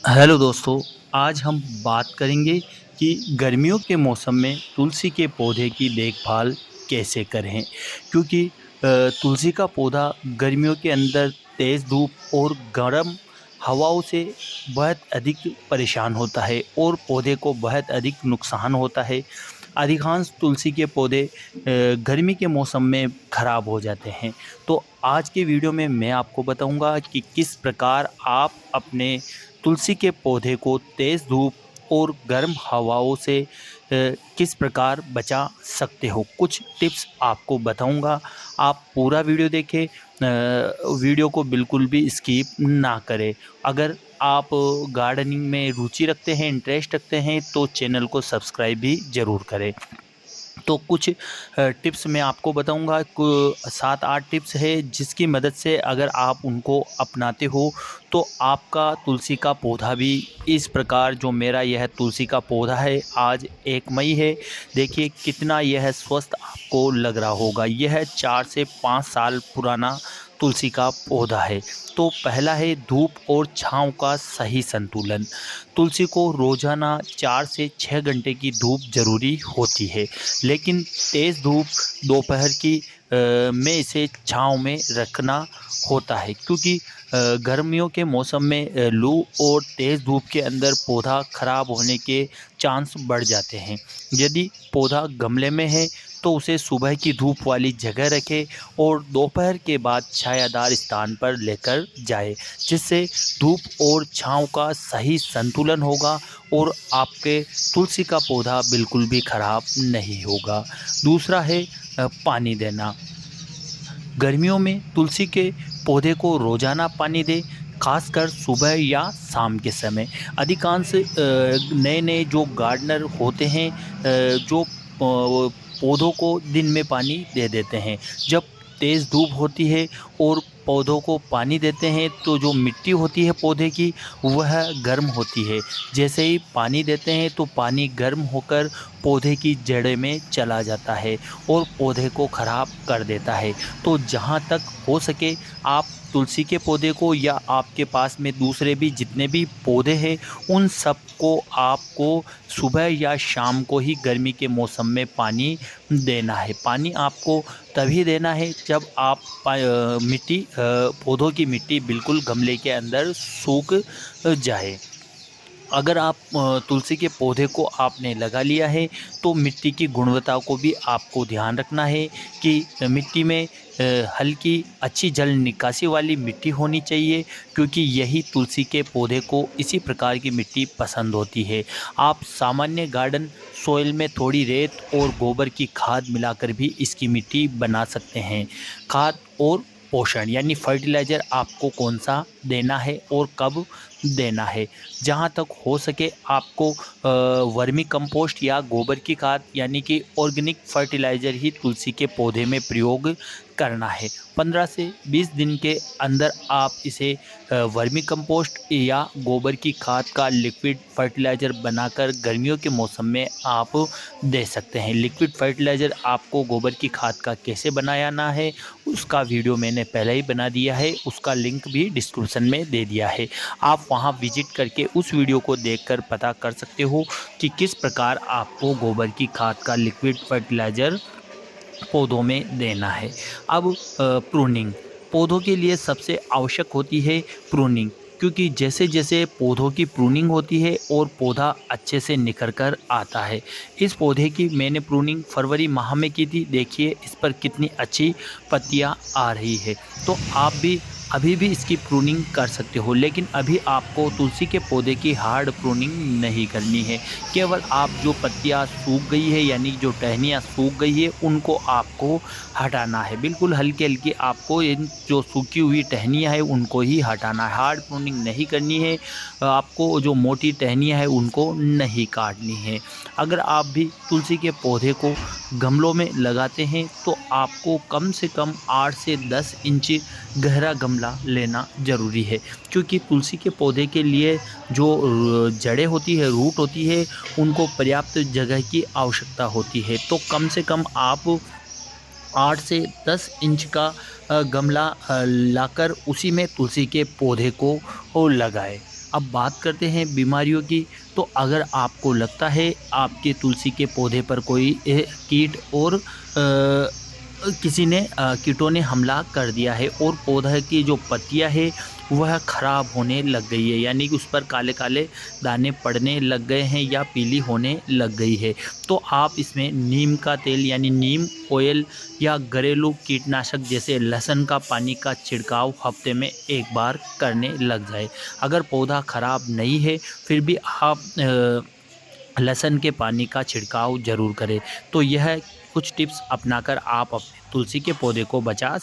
Hello दोस्तों, आज हम बात करेंगे कि गर्मियों के मौसम में तुलसी के पौधे की देखभाल कैसे करें। क्योंकि तुलसी का पौधा गर्मियों के अंदर तेज़ धूप और गर्म हवाओं से बहुत अधिक परेशान होता है और पौधे को बहुत अधिक नुकसान होता है। अधिकांश तुलसी के पौधे गर्मी के मौसम में ख़राब हो जाते हैं। तो आज के वीडियो में मैं आपको बताऊंगा कि किस प्रकार आप अपने तुलसी के पौधे को तेज़ धूप और गर्म हवाओं से किस प्रकार बचा सकते हो। कुछ टिप्स आपको बताऊंगा, आप पूरा वीडियो देखें, वीडियो को बिल्कुल भी स्किप ना करें। अगर आप गार्डनिंग में रुचि रखते हैं, इंटरेस्ट रखते हैं तो चैनल को सब्सक्राइब भी ज़रूर करें। तो कुछ टिप्स मैं आपको बताऊंगा, 7-8 टिप्स है जिसकी मदद से अगर आप उनको अपनाते हो तो आपका तुलसी का पौधा भी इस प्रकार, जो मेरा यह तुलसी का पौधा है, आज 1 मई है, देखिए कितना यह स्वस्थ आपको लग रहा होगा। यह 4 से 5 साल पुराना तुलसी का पौधा है। तो पहला है धूप और छांव का सही संतुलन। तुलसी को रोज़ाना 4 से 6 घंटे की धूप ज़रूरी होती है, लेकिन तेज़ धूप दोपहर की में इसे छांव में रखना होता है। क्योंकि गर्मियों के मौसम में लू और तेज़ धूप के अंदर पौधा खराब होने के चांस बढ़ जाते हैं। यदि पौधा गमले में है तो उसे सुबह की धूप वाली जगह रखें और दोपहर के बाद छायादार स्थान पर लेकर जाए, जिससे धूप और छांव का सही संतुलन होगा और आपके तुलसी का पौधा बिल्कुल भी खराब नहीं होगा। दूसरा है पानी देना। गर्मियों में तुलसी के पौधे को रोज़ाना पानी दें, खासकर सुबह या शाम के समय। अधिकांश नए नए जो गार्डनर होते हैं जो पौधों को दिन में पानी दे देते हैं। जब तेज़ धूप होती है और पौधों को पानी देते हैं तो जो मिट्टी होती है पौधे की वह गर्म होती है। जैसे ही पानी देते हैं तो पानी गर्म होकर पौधे की जड़ में चला जाता है और पौधे को ख़राब कर देता है। तो जहाँ तक हो सके आप तुलसी के पौधे को, या आपके पास में दूसरे भी जितने भी पौधे हैं, उन सब को आपको सुबह या शाम को ही गर्मी के मौसम में पानी देना है। पानी आपको तभी देना है जब आप मिट्टी पौधों की मिट्टी बिल्कुल गमले के अंदर सूख जाए। अगर आप तुलसी के पौधे को आपने लगा लिया है तो मिट्टी की गुणवत्ता को भी आपको ध्यान रखना है कि मिट्टी में हल्की अच्छी जल निकासी वाली मिट्टी होनी चाहिए, क्योंकि यही तुलसी के पौधे को इसी प्रकार की मिट्टी पसंद होती है। आप सामान्य गार्डन सॉइल में थोड़ी रेत और गोबर की खाद मिलाकर भी इसकी मिट्टी बना सकते हैं। खाद और पोषण यानी फर्टिलाइज़र आपको कौन सा देना है और कब देना है। जहाँ तक हो सके आपको वर्मी कंपोस्ट या गोबर की खाद यानी कि ऑर्गेनिक फर्टिलाइज़र ही तुलसी के पौधे में प्रयोग करना है। 15 से 20 दिन के अंदर आप इसे वर्मी कंपोस्ट या गोबर की खाद का लिक्विड फर्टिलाइज़र बनाकर गर्मियों के मौसम में आप दे सकते हैं। लिक्विड फर्टिलाइज़र आपको गोबर की खाद का कैसे बनाना है उसका वीडियो मैंने पहले ही बना दिया है, उसका लिंक भी डिस्क्रिप्शन में दे दिया है। आप वहां विजिट करके उस वीडियो को देखकर पता कर सकते हो कि किस प्रकार आपको गोबर की खाद का लिक्विड फर्टिलाइज़र पौधों में देना है। अब प्रूनिंग पौधों के लिए सबसे आवश्यक होती है प्रूनिंग, क्योंकि जैसे जैसे पौधों की प्रूनिंग होती है और पौधा अच्छे से निखर कर आता है। इस पौधे की मैंने प्रूनिंग फरवरी माह में की थी, देखिए इस पर कितनी अच्छी पत्तियां आ रही है। तो आप भी अभी भी इसकी प्रूनिंग कर सकते हो, लेकिन अभी आपको तुलसी के पौधे की हार्ड प्रूनिंग नहीं करनी है। केवल आप जो पत्तियां सूख गई है यानी जो टहनियाँ सूख गई है उनको आपको हटाना है। बिल्कुल हल्की हल्की आपको इन जो सूखी हुई टहनियाँ है उनको ही हटाना है, हार्ड प्रूनिंग नहीं करनी है। आपको जो मोटी टहनियाँ है उनको नहीं काटनी है। अगर आप भी तुलसी के पौधे को गमलों में लगाते हैं तो आपको कम से कम 8 से 10 इंच गहरा गमला लेना ज़रूरी है, क्योंकि तुलसी के पौधे के लिए जो जड़ें होती है, रूट होती है, उनको पर्याप्त जगह की आवश्यकता होती है। तो कम से कम आप 8 से 10 इंच का गमला लाकर उसी में तुलसी के पौधे को लगाएं। अब बात करते हैं बीमारियों की। तो अगर आपको लगता है आपके तुलसी के पौधे पर कोई कीट और किसी ने कीटों ने हमला कर दिया है और पौधा की जो पत्तियां है वह ख़राब होने लग गई है, यानी कि उस पर काले काले दाने पड़ने लग गए हैं या पीली होने लग गई है, तो आप इसमें नीम का तेल यानी नीम ऑयल या घरेलू कीटनाशक जैसे लहसुन का पानी का छिड़काव हफ्ते में एक बार करने लग जाए। अगर पौधा ख़राब नहीं है फिर भी आप लहसुन के पानी का छिड़काव ज़रूर करें। तो यह कुछ टिप्स अपनाकर आप अपने तुलसी के पौधे को बचा